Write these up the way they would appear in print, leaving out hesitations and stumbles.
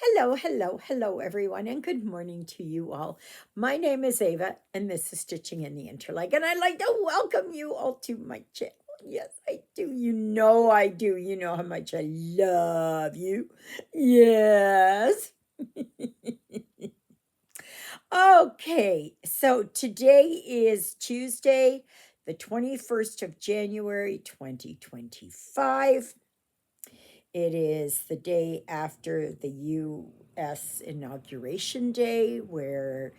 Hello, hello, hello, everyone, and good morning to you all. My name is Ava, and this is Stitching in the Interlake, and I'd like to welcome you all to my channel. Yes, I do. You know I do. You know how much I love you. Yes. Okay, so today is Tuesday, the 21st of January, 2025. It is the day after the U.S. Inauguration Day, where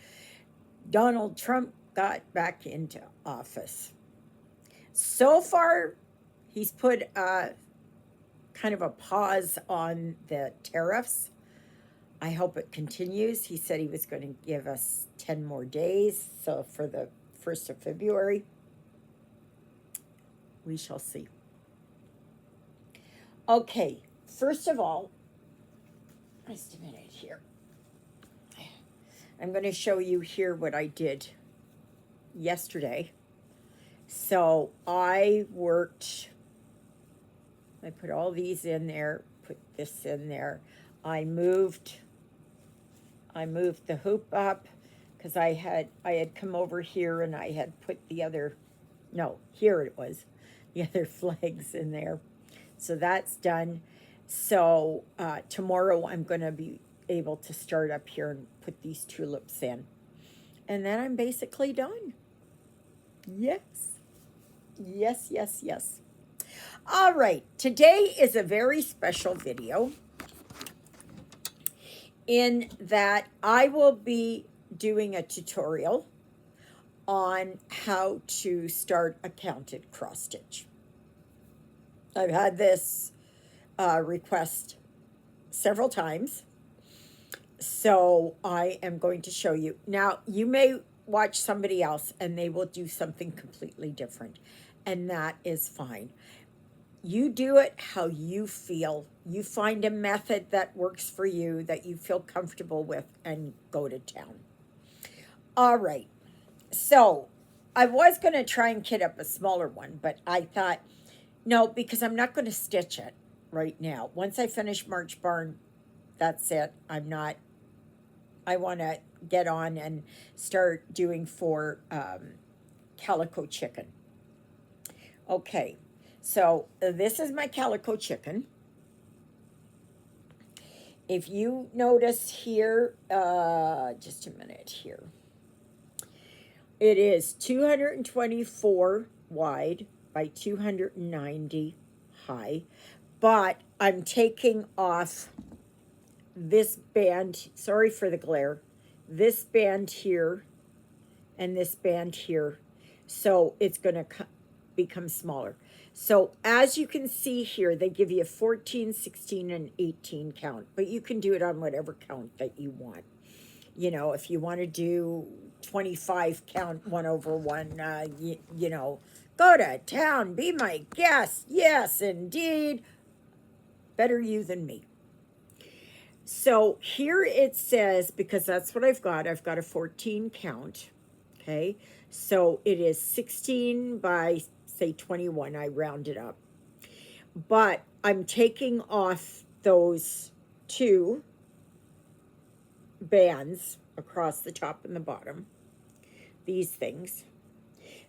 Donald Trump got back into office. So far, he's put kind of a pause on the tariffs. I hope it continues. He said he was going to give us 10 more days. So for the 1st of February, we shall see. Okay, first of all, just a minute here. I'm going to show you here what I did yesterday. So I put all these in there, put this in there. I moved the hoop up because I had come over here and I had put here it was, the other flags in there. So that's done. So tomorrow I'm going to be able to start up here and put these tulips in. And then I'm basically done. Yes. Yes, yes, yes. All right. Today is a very special video in that I will be doing a tutorial on how to start a counted cross stitch. I've had this request several times, so I am going to show you. Now, you may watch somebody else and they will do something completely different, and that is fine. You do it how you feel. You find a method that works for you, that you feel comfortable with, and go to town. All right. So I was going to try and kit up a smaller one, but I thought, no, because I'm not going to stitch it right now. Once I finish March Barn, that's it. I want to get on and start doing for Calico Chicken. Okay. So this is my Calico Chicken. If you notice here, just a minute here, it is 224 wide by 290 high, but I'm taking off this band, sorry for the glare, this band here and this band here, so it's going to become smaller. So as you can see here, they give you a 14, 16, and 18 count, but you can do it on whatever count that you want. You know, if you want to do 25 count 1/1, you know, go to town, be my guest. Yes, indeed. Better you than me. So here it says, because that's what I've got a 14 count. Okay, so it is 16 by, say, 21. I rounded up. But I'm taking off those two bands across the top and the bottom, these things.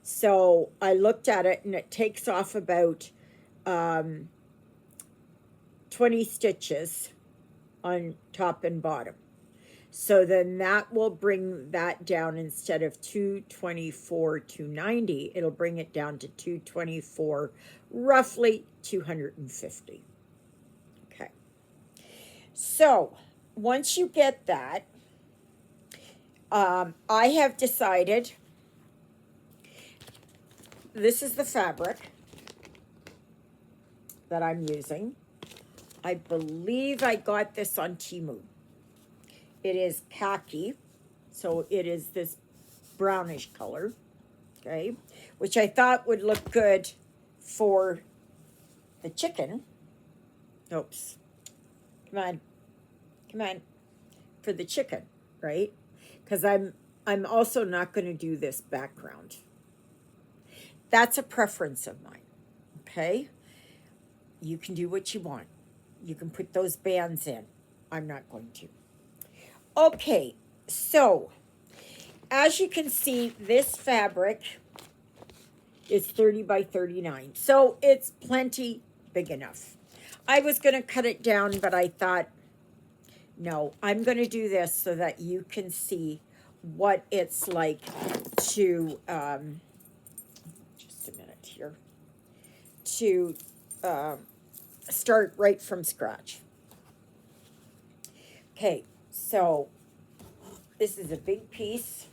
So I looked at it and it takes off about 20 stitches on top and bottom. So then that will bring that down. Instead of 224, 290, it'll bring it down to 224, roughly 250. Okay. So once you get that, I have decided, this is the fabric that I'm using. I believe I got this on Temu. It is khaki, so it is this brownish color, okay, which I thought would look good for the chicken. Oops. Come on, for the chicken, right? Because I'm also not going to do this background. That's a preference of mine, okay? You can do what you want. You can put those bands in. I'm not going to. Okay, so as you can see, this fabric is 30 by 39. So it's plenty big enough. I was going to cut it down, but I thought, no, I'm going to do this so that you can see what it's like to, just a minute here, to start right from scratch. Okay, so this is a big piece.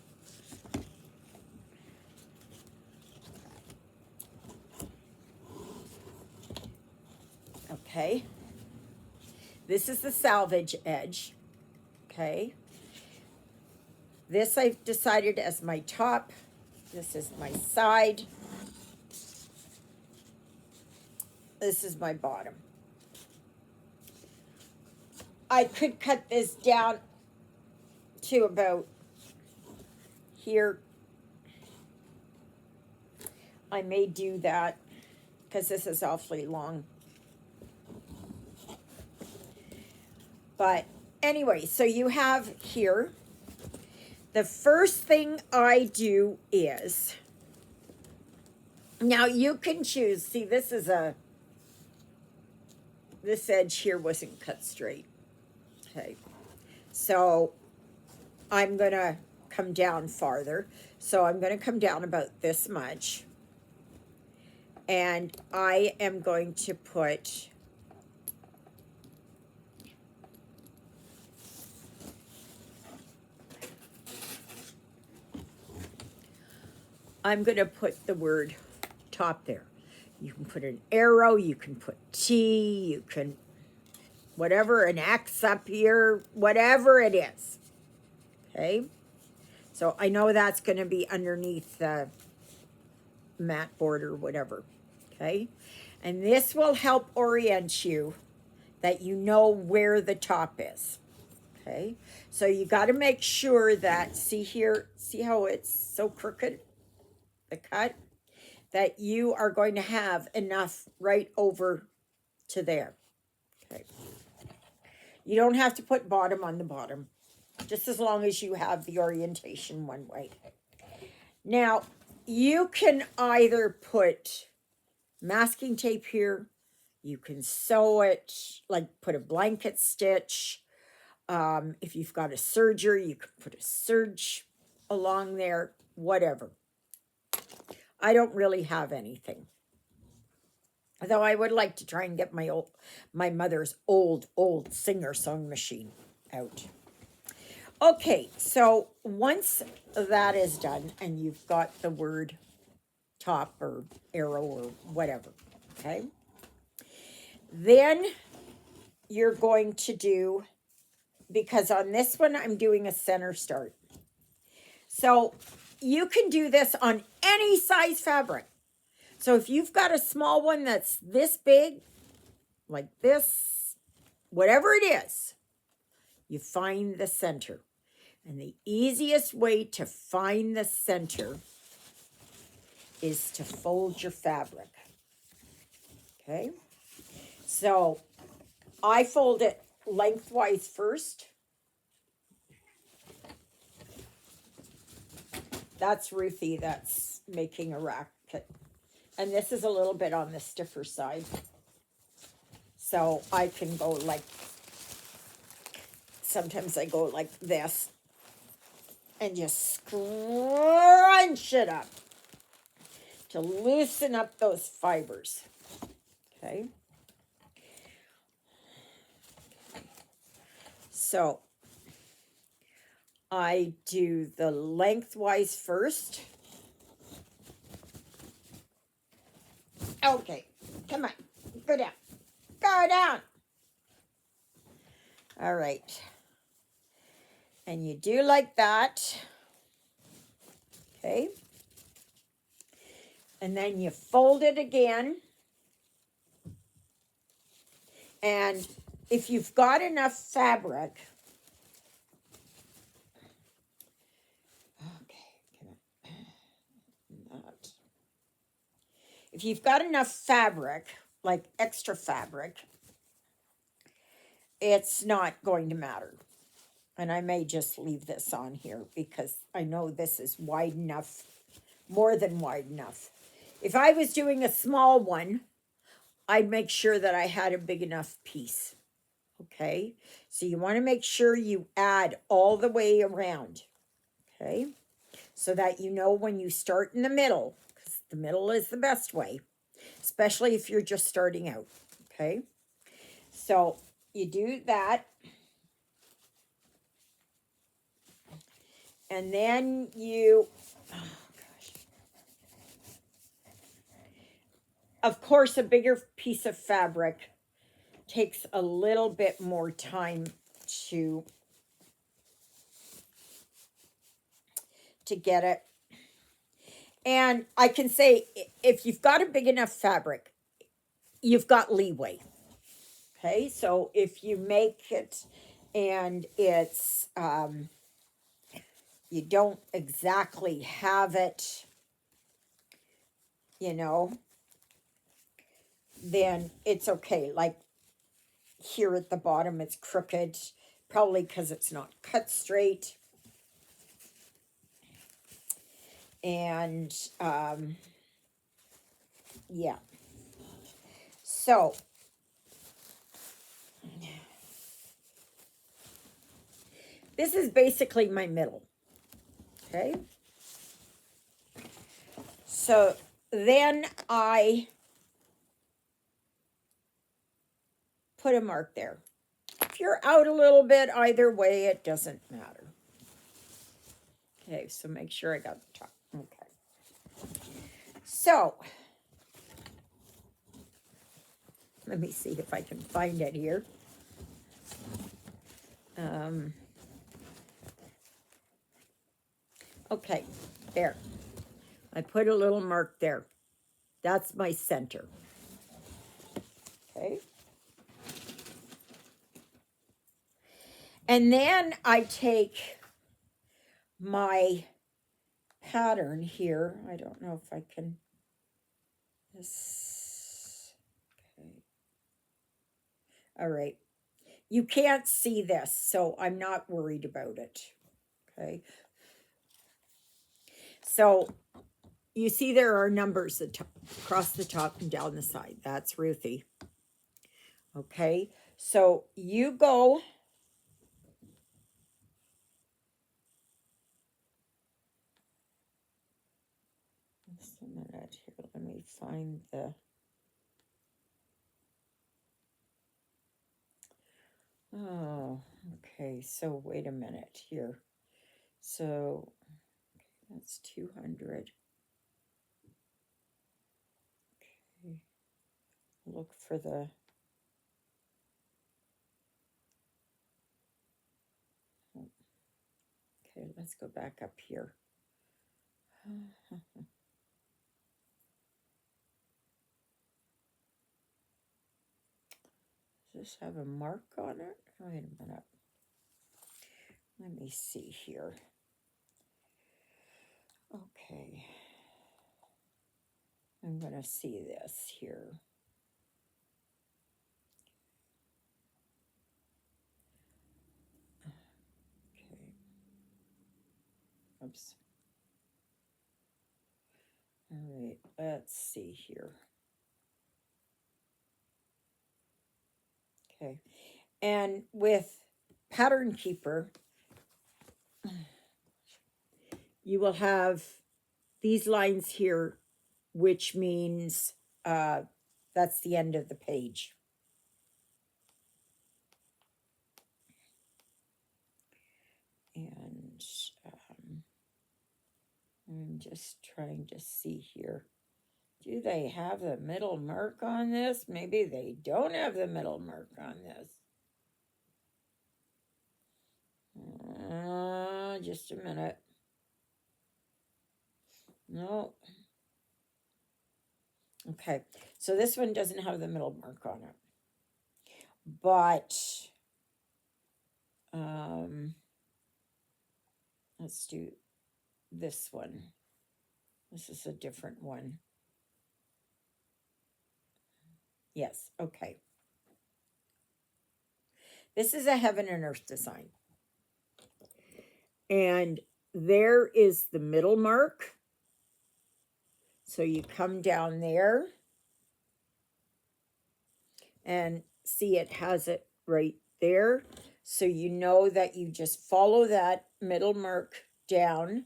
Okay. This is the salvage edge. Okay. This I've decided as my top. This is my side. This is my bottom. I could cut this down to about here. I may do that because this is awfully long. But anyway, so you have here, the first thing I do is, now you can choose, see this is this edge here wasn't cut straight. Okay, so I'm gonna come down farther. So I'm gonna come down about this much. And I am going to put the word top there. You can put an arrow, you can put T, you can, whatever, an X up here, whatever it is. Okay? So I know that's going to be underneath the mat board or whatever. Okay? And this will help orient you that you know where the top is. Okay? So you got to make sure that, see here, see how it's so crooked? The cut? That you are going to have enough right over to there. Okay. You don't have to put bottom on the bottom, just as long as you have the orientation one way. Now, you can either put masking tape here, you can sew it, like put a blanket stitch. If you've got a serger, you can put a serge along there, whatever. I don't really have anything. Though I would like to try and get my mother's old Singer sewing machine out. Okay, so once that is done and you've got the word top or arrow or whatever, okay, then you're going to do, because on this one I'm doing a center start. So you can do this on any size fabric. So if you've got a small one that's this big, like this, whatever it is, you find the center. And the easiest way to find the center is to fold your fabric. Okay? So I fold it lengthwise first. That's Ruthie that's making a racket. And this is a little bit on the stiffer side. So I can go like, sometimes I go like this and just scrunch it up to loosen up those fibers. Okay. So I do the lengthwise first. Okay, come on, go down, go down. All right. And you do like that. Okay. And then you fold it again. And if you've got enough fabric, if you've got enough fabric, like extra fabric, it's not going to matter. And I may just leave this on here because I know this is wide enough, more than wide enough. If I was doing a small one, I'd make sure that I had a big enough piece. Okay, so you want to make sure you add all the way around. Okay, so that you know when you start in the middle, because the middle is the best way, especially if you're just starting out. Okay, so you do that, and then you, oh gosh, of course, a bigger piece of fabric takes a little bit more time to get it. And I can say if you've got a big enough fabric, you've got leeway. Okay, so if you make it and it's you don't exactly have it, you know, then it's okay. Like here at the bottom, it's crooked, probably because it's not cut straight. And yeah, so this is basically my middle. Okay, so then I put a mark there. If you're out a little bit, either way, it doesn't matter. Okay, so make sure I got the top. Okay. So, let me see if I can find it here. Okay, there. I put a little mark there. That's my center. Okay. And then I take my pattern here. I don't know if I can. This. Okay. All right. You can't see this, so I'm not worried about it. Okay. So you see there are numbers across the top and down the side. That's Ruthie. Okay. So you go. Just a minute here. Let me find the. Oh, okay. So wait a minute here. So that's 200. Okay. Look for the. Okay, let's go back up here. Does this have a mark on it? Wait a minute. Let me see here. Okay. I'm going to see this here. Okay. Oops. All right, let's see here. Okay. And with Pattern Keeper, you will have these lines here, which means that's the end of the page. And I'm just trying to see here. Do they have the middle mark on this? Maybe they don't have the middle mark on this. Just a minute. No. Okay, so this one doesn't have the middle mark on it. But let's do this one. This is a different one. Yes, okay. This is a heaven and earth design. And there is the middle mark. So you come down there and see it has it right there. So you know that you just follow that middle mark down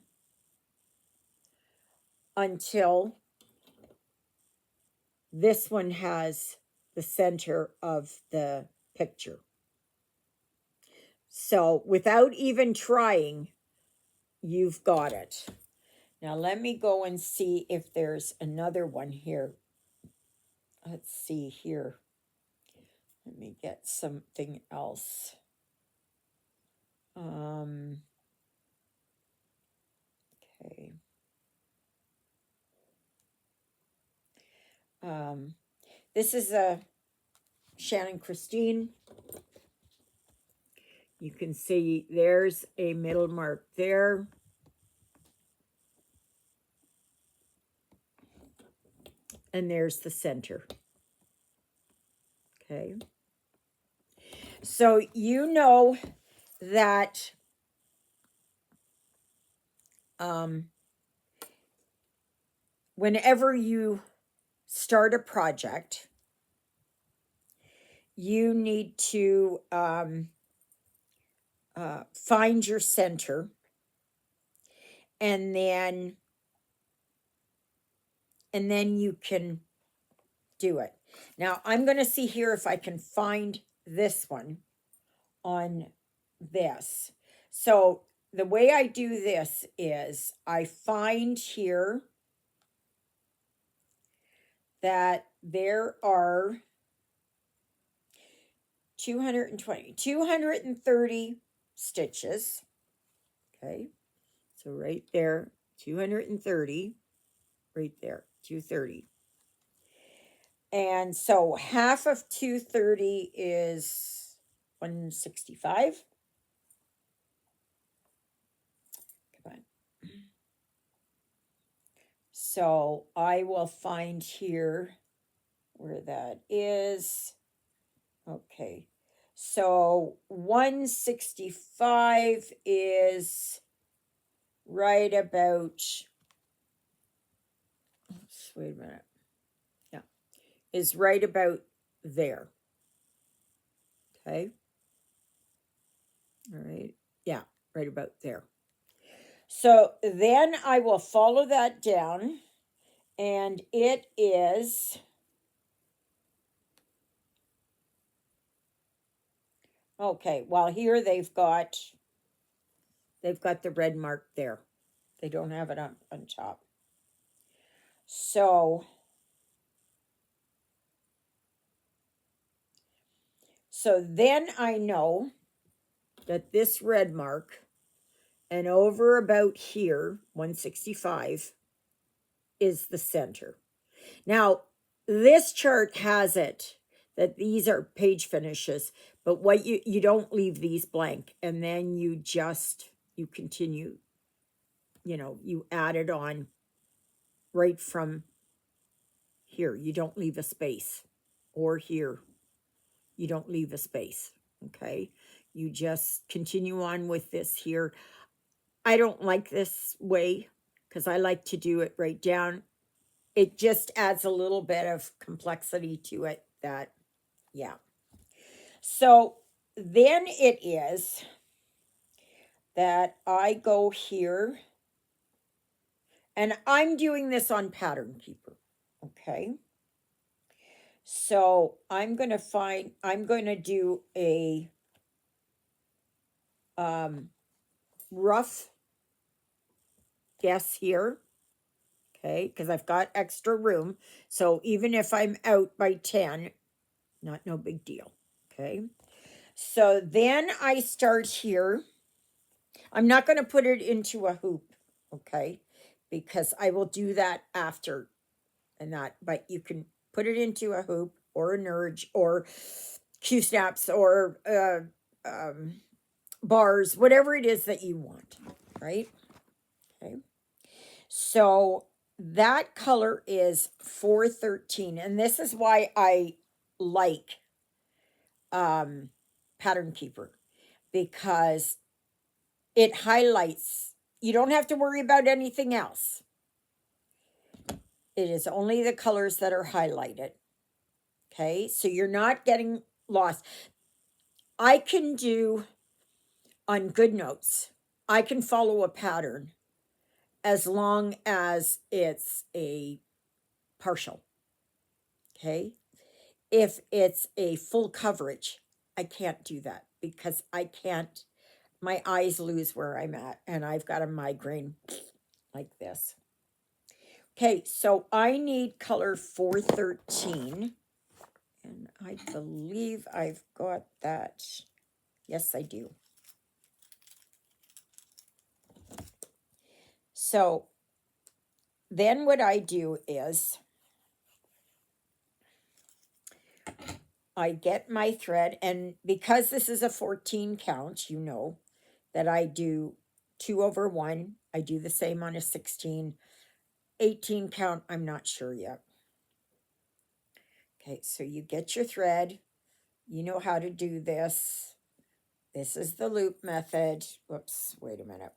until this one has the center of the picture. So without even trying, you've got it. Now let me go and see if there's another one here. Let's see here. Let me get something else. Okay. This is a Shannon Christine. You can see there's a middle mark there. And there's the center. Okay. So you know that whenever you start a project, you need to find your center, and then you can do it. Now I'm going to see here if I can find this one on this. So the way I do this is I find here that there are 230 stitches. Okay. So right there, 230, right there, 230. And so half of 230 is 165. Come on. So I will find here where that is. Okay. So 165 is right about, wait a minute. Yeah. Is right about there. Okay. All right. Yeah, right about there. So then I will follow that down, and it is okay. Well, here they've got the red mark there. They don't have it on top. So then I know that this red mark and over about here, 165, is the center. Now, this chart has it that these are page finishes, but what you don't leave these blank, and then you continue, you add it on right from here. You don't leave a space, or here. You don't leave a space, okay? You just continue on with this here. I don't like this way because I like to do it right down. It just adds a little bit of complexity to it that, yeah. So then it is that I go here, and I'm doing this on Pattern Keeper, okay? So I'm going to do a rough guess here, okay? Because I've got extra room. So even if I'm out by 10, no big deal, okay? So then I start here. I'm not going to put it into a hoop, okay? Because I will do that after and that. But you can put it into a hoop or a nurge or Q-snaps or bars, whatever it is that you want, right? Okay. So that color is 413. And this is why I like Pattern Keeper because it highlights. You don't have to worry about anything else. It is only the colors that are highlighted. Okay, so you're not getting lost. I can do on GoodNotes, I can follow a pattern as long as it's a partial. Okay, if it's a full coverage, I can't do that because I can't, my eyes lose where I'm at, and I've got a migraine like this. Okay, so I need color 413, and I believe I've got that. Yes, I do. So then what I do is I get my thread, and because this is a 14 count, you know that I do 2 over 1. I do the same on a 16. 18 count, I'm not sure yet. Okay, so you get your thread. You know how to do this. This is the loop method. Whoops, wait a minute.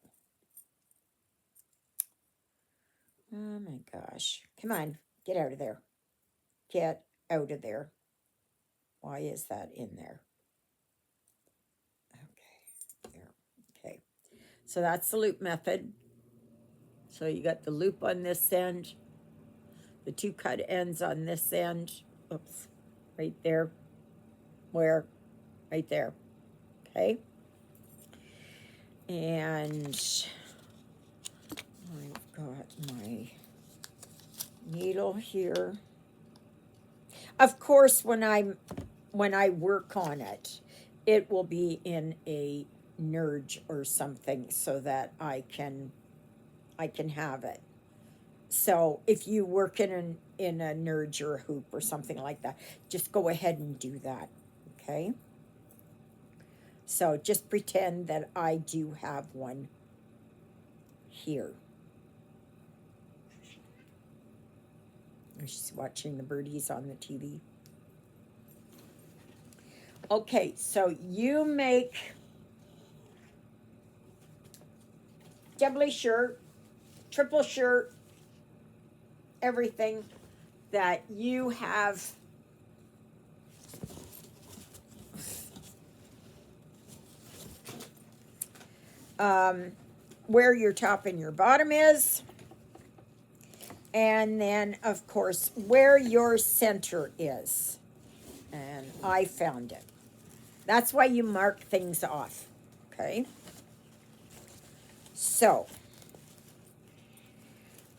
Oh my gosh. Come on, get out of there. Get out of there. Why is that in there? Okay, there. Okay, so that's the loop method. So you got the loop on this end, the 2 cut ends on this end. Oops, right there. Where? Right there. Okay. And I've got my needle here. Of course, when I work on it, it will be in a nurge or something so that I can have it. So if you work in a nurge or a hoop or something like that, just go ahead and do that. Okay. So just pretend that I do have one here. She's watching the birdies on the TV. Okay, so you make doubly sure, triple sure, everything that you have where your top and your bottom is, and then of course where your center is. And I found it. That's why you mark things off. Okay, so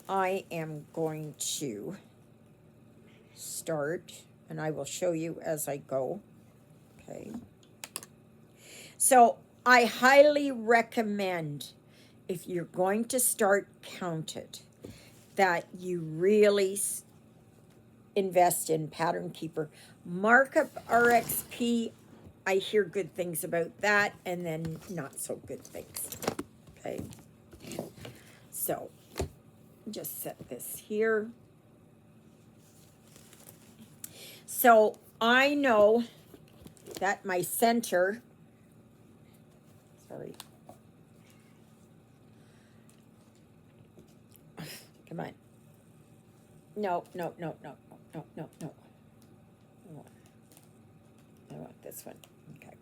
I am going to start, and I will show you as I go. Okay, so I highly recommend, if you're going to start counted, that you really invest in Pattern Keeper. Markup RXP, I hear good things about that, and then not so good things. Okay, so just set this here. So I know that my center, sorry, come on. No. I want this one. Okay.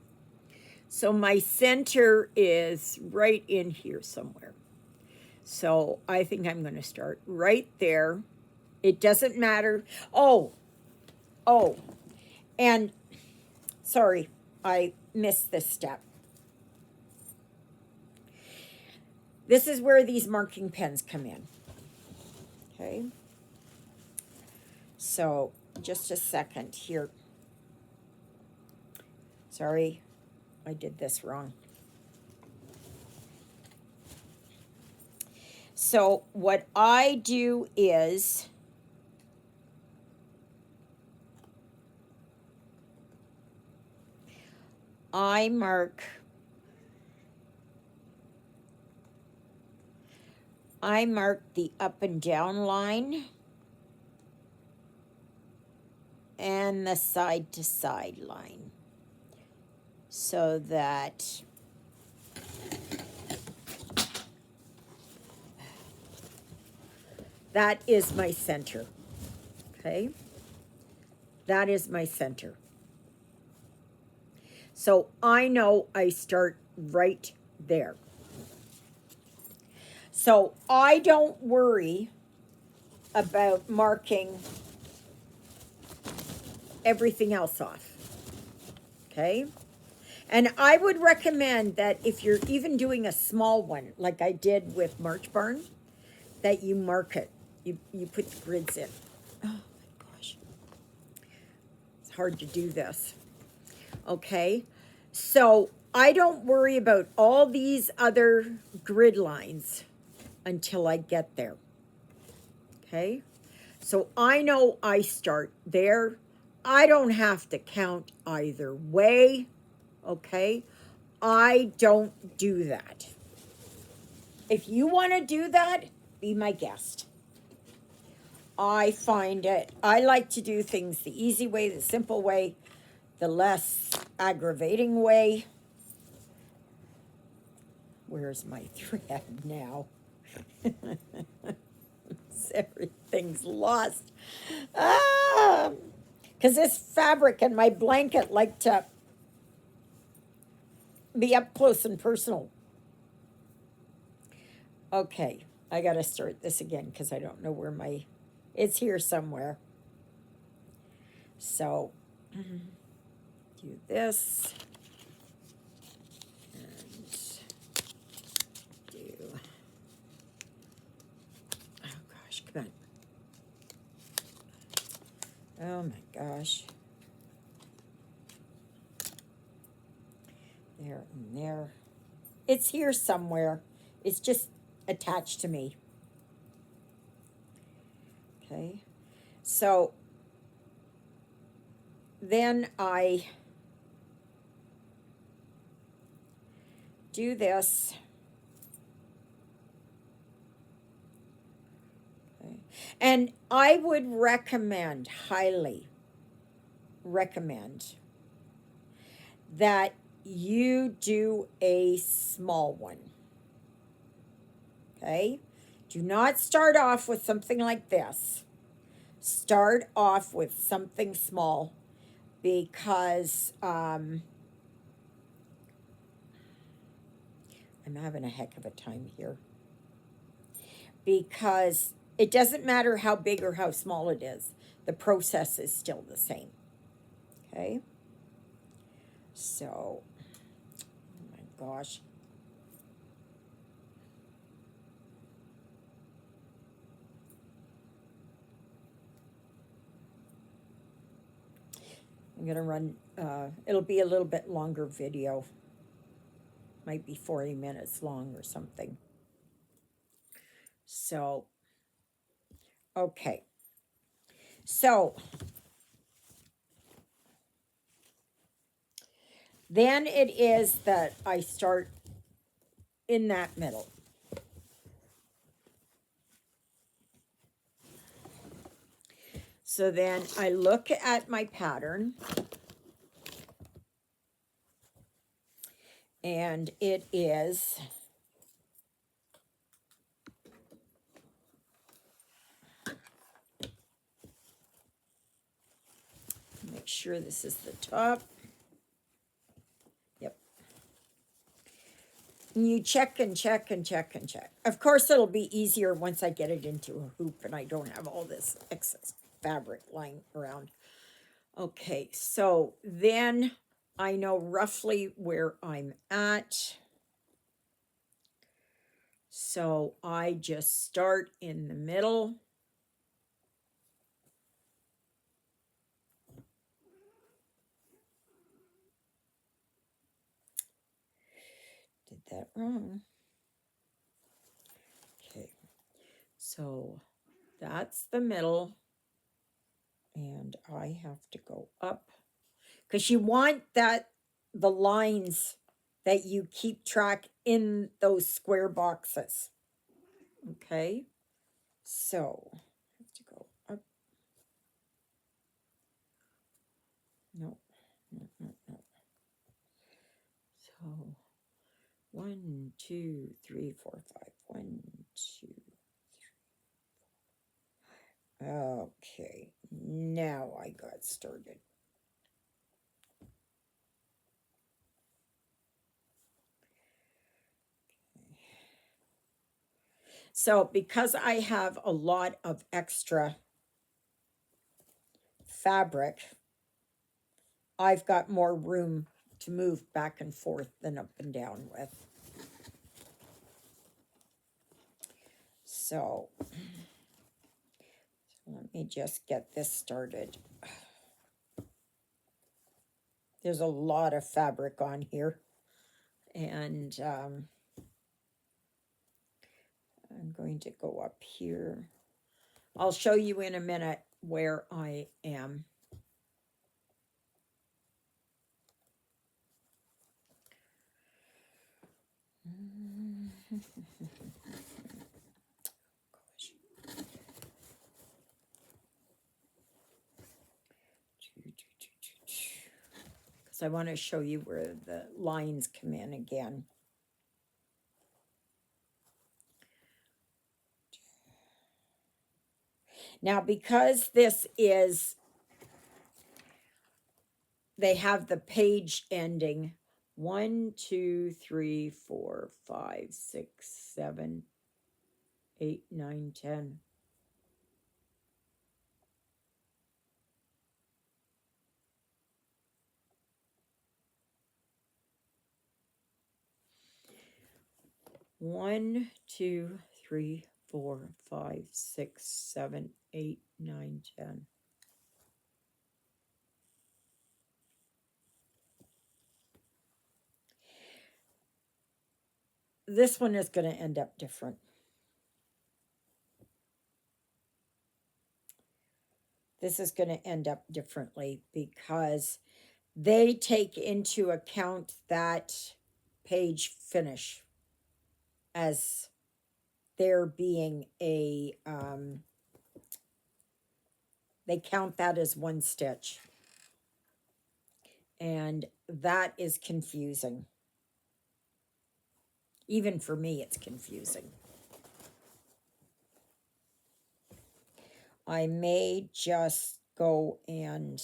So my center is right in here somewhere. So I think I'm going to start right there. It doesn't matter. Oh, and sorry, I missed this step. This is where these marking pens come in. Okay. So just a second here. Sorry, I did this wrong. So what I do is I mark the up and down line and the side to side line. so that that is my center. Okay? That is my center. So I know I start right there. So I don't worry about marking everything else off. Okay? And I would recommend that if you're even doing a small one, like I did with March Barn, that you mark it. You put the grids in. Oh my gosh. It's hard to do this. Okay? So I don't worry about all these other grid lines until I get there. Okay? So I know I start there. I don't have to count either way. Okay? I don't do that. If you want to do that, be my guest. I find it, I like to do things the easy way, the simple way, the less aggravating way. Where's my thread now? Everything's lost. Because this fabric and my blanket like to be up close and personal. Okay, I got to start this again because I don't know where my, it's here somewhere. So, do this. And do, oh gosh, come on. Oh my gosh. There and there. It's here somewhere. It's just attached to me. Okay. So then I do this. Okay. And I would recommend, highly recommend, that you do a small one. Okay? Do not start off with something like this. Start off with something small because I'm having a heck of a time here. Because it doesn't matter how big or how small it is, the process is still the same. Okay? So, oh my gosh. I'm going to run, it'll be a little bit longer video. Might be 40 minutes long or something. So, okay. So, then it is that I start in that middle. So then I look at my pattern, and it is make sure this is the top. Yep. And you check and check and check and check. Of course, it'll be easier once I get it into a hoop and I don't have all this excess fabric lying around. Okay, so then I know roughly where I'm at. So I just start in the middle. Did that wrong. Okay, so that's the middle. And I have to go up. Because you want that, the lines that you keep track in those square boxes. Okay, so I have to go up. No, no, no, no. Oh, 1, 2, 3, 4, 5. 1, 2. Okay, now I got started. So because I have a lot of extra fabric, I've got more room to move back and forth than up and down with. So let me just get this started. There's a lot of fabric on here, and I'm going to go up here. I'll show you in a minute where I am. Because I want to show you where the lines come in again. Now, because this is, they have the page ending 1, 2, 3, 4, 5, 6, 7, 8, 9, 10. One, 2, 3, 4, 5, 6, 7, 8, 9, 10. This one is going to end up different. This is going to end up differently because they take into account that page finish as there being a, they count that as one stitch. And that is confusing. Even for me, it's confusing. I may just go and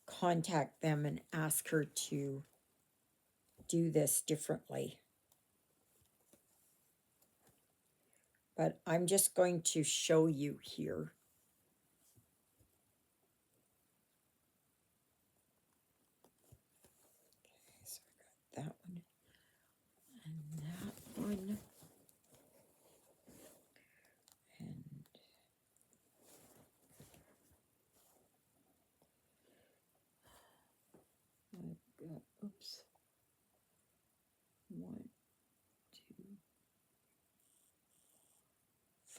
contact them and ask her to do this differently. But I'm just going to show you here. Okay, so I got that one and that one. And I've got, oops, 1, 2,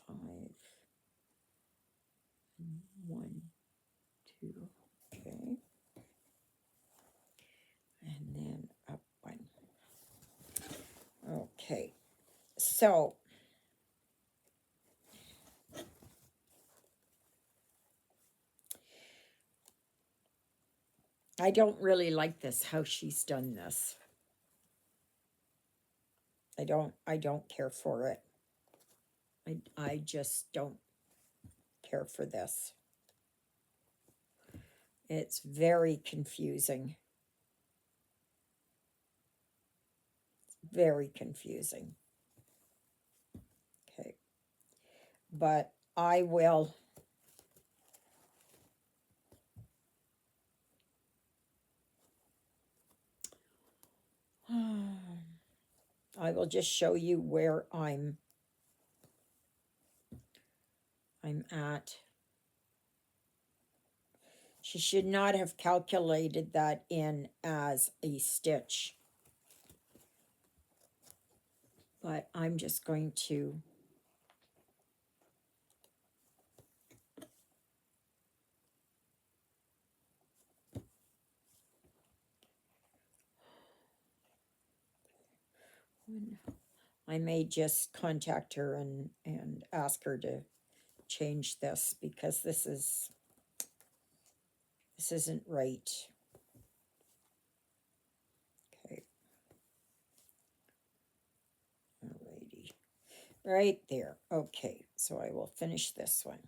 5, and 1, 2, okay. And then up 1. Okay, so I don't really like this, how she's done this. I don't care for it. I just don't care for this. It's very confusing. Very confusing. Okay. But I will I will just show you where I'm at. She should not have calculated that in as a stitch. But I'm just going to I may just contact her and ask her to change this because this isn't right. right there. Okay, so I will finish this one.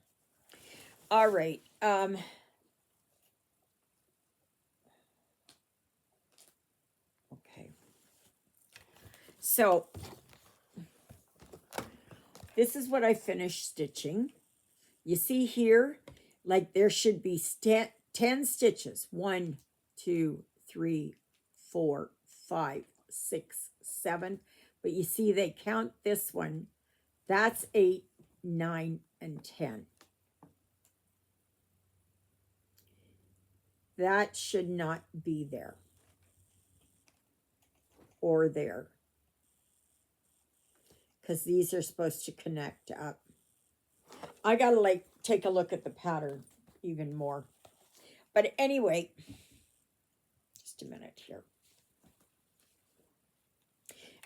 All right. Okay. So this is what I finished stitching. You see here, like there should be 10 stitches. 1, 2, 3, 4, 5, 6, 7. But you see they count this one. That's 8, 9, and 10. That should not be there or there, because these are supposed to connect up. I gotta like take a look at the pattern even more. But anyway, just a minute here.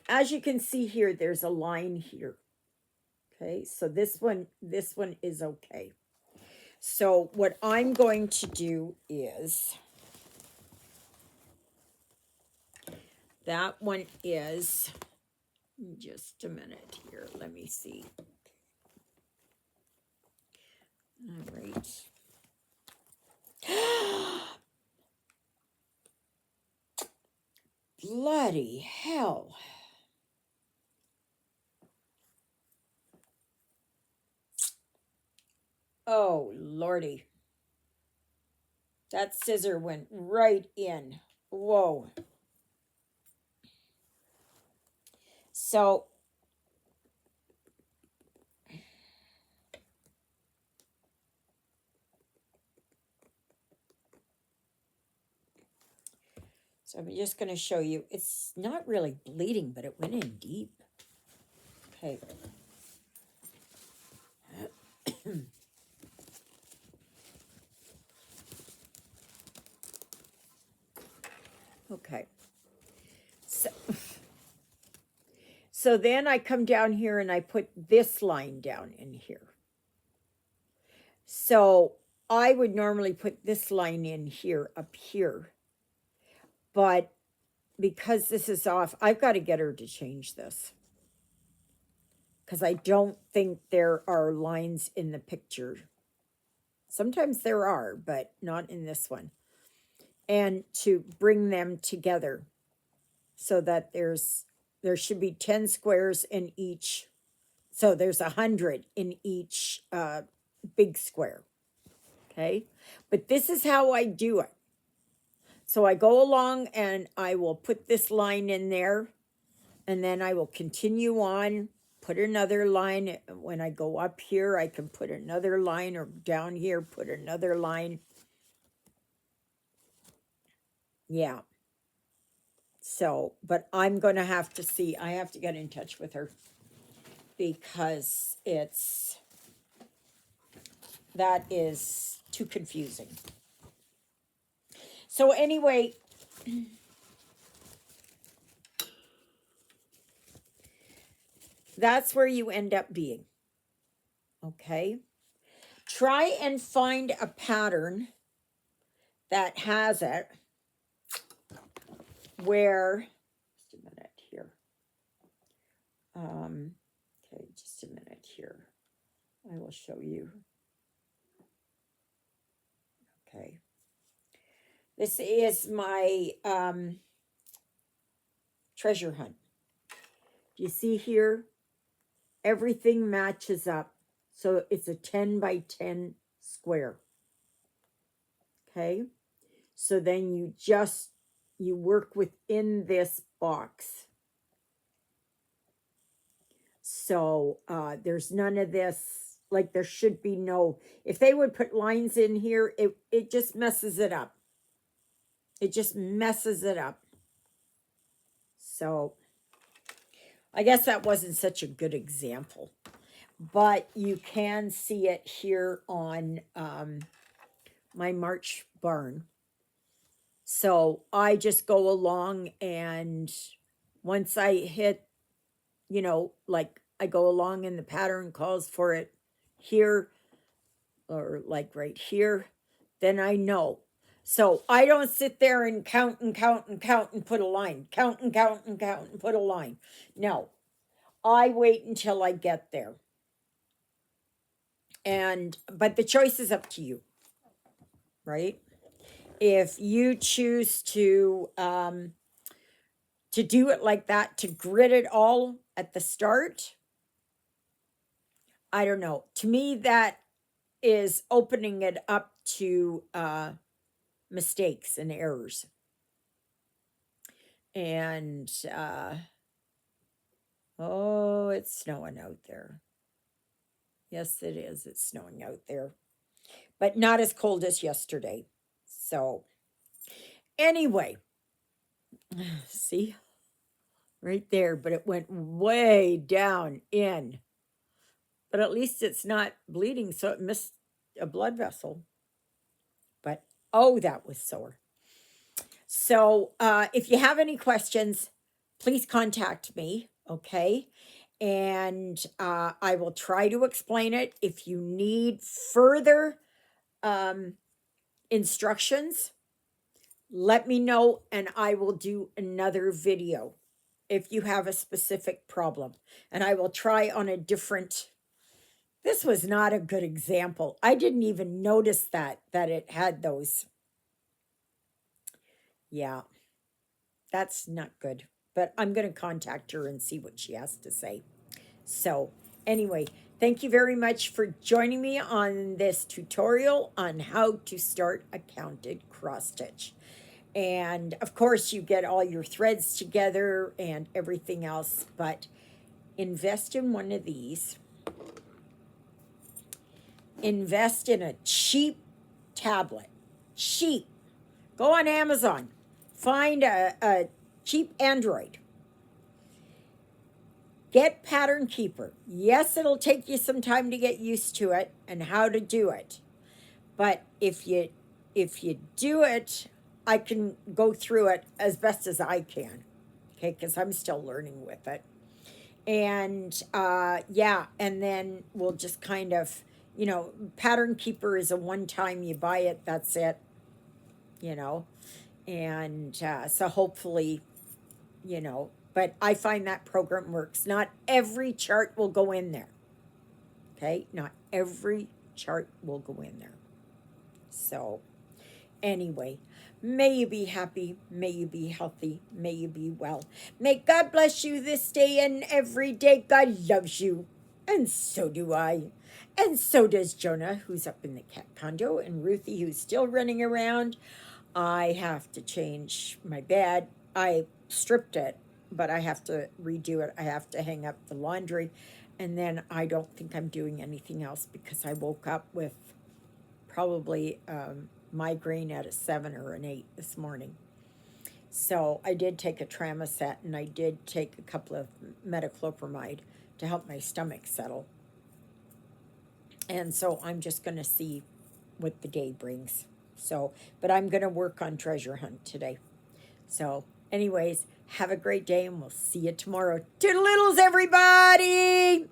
As you can see here, there's a line here. Okay, so this one is okay. So what I'm going to do is, that one is, just a minute here, let me see. All right. Bloody hell. Oh, Lordy. That scissor went right in. Whoa. So I'm just going to show you. It's not really bleeding, but it went in deep. Okay. Okay. So then I come down here and I put this line down in here. So I would normally put this line in here, up here. But because this is off, I've got to get her to change this. Because I don't think there are lines in the picture. Sometimes there are, but not in this one. And to bring them together so that there should be 10 squares in each. So there's 100 in each big square. Okay. But this is how I do it. So I go along and I will put this line in there, and then I will continue on, put another line. When I go up here, I can put another line, or down here, put another line. Yeah. So, but I'm going to have to see, I have to get in touch with her, because that is too confusing. So anyway, that's where you end up being. Okay. Try and find a pattern that has it where, just a minute here. Okay, just a minute here. I will show you. Okay. This is my treasure hunt. You see here, everything matches up. So it's a 10 by 10 square. Okay. So then you work within this box. So there's none of this, like there should be no, if they would put lines in here, it just messes it up. It just messes it up. So I guess that wasn't such a good example, but you can see it here on my March barn. So I just go along, and once I hit, like I go along and the pattern calls for it here, or like right here, then I know. So I don't sit there and count and count and count and put a line, count and count and count and put a line. No, I wait until I get there. But the choice is up to you, right? If you choose to do it like that, to grid it all at the start, I don't know. To me, that is opening it up to mistakes and errors. And oh, it's snowing out there. Yes, it is. It's snowing out there, but not as cold as yesterday. So, anyway, see right there, but it went way down in. But at least it's not bleeding, so it missed a blood vessel. But oh, that was sore. So, if you have any questions, please contact me, okay? And I will try to explain it. If you need further um, instructions, let me know and I will do another video if you have a specific problem. And I will try on a different. This was not a good example. I didn't even notice that it had those. Yeah, that's not good. But I'm going to contact her and see what she has to say. So, anyway, thank you very much for joining me on this tutorial on how to start a counted cross stitch. And of course, you get all your threads together and everything else, but invest in one of these. Invest in a cheap tablet. Cheap. Go on Amazon. Find a cheap Android. Get Pattern Keeper. Yes, it'll take you some time to get used to it and how to do it. But if you do it, I can go through it as best as I can. Okay, because I'm still learning with it. And yeah, and then we'll just kind of, Pattern Keeper is a one-time, you buy it, that's it, and so hopefully, but I find that program works. Not every chart will go in there. Okay, not every chart will go in there. So anyway, may you be happy, may you be healthy, may you be well. May God bless you this day and every day. God loves you, and so do I. And so does Jonah, who's up in the cat condo, and Ruthie, who's still running around. I have to change my bed. I stripped it, but I have to redo it. I have to hang up the laundry. And then I don't think I'm doing anything else because I woke up with probably migraine at a 7 or an 8 this morning. So I did take a Tramoset and I did take a couple of metoclopramide to help my stomach settle. And so I'm just going to see what the day brings. So, but I'm going to work on treasure hunt today. So, anyways, have a great day and we'll see you tomorrow. Toodle-oodles, everybody!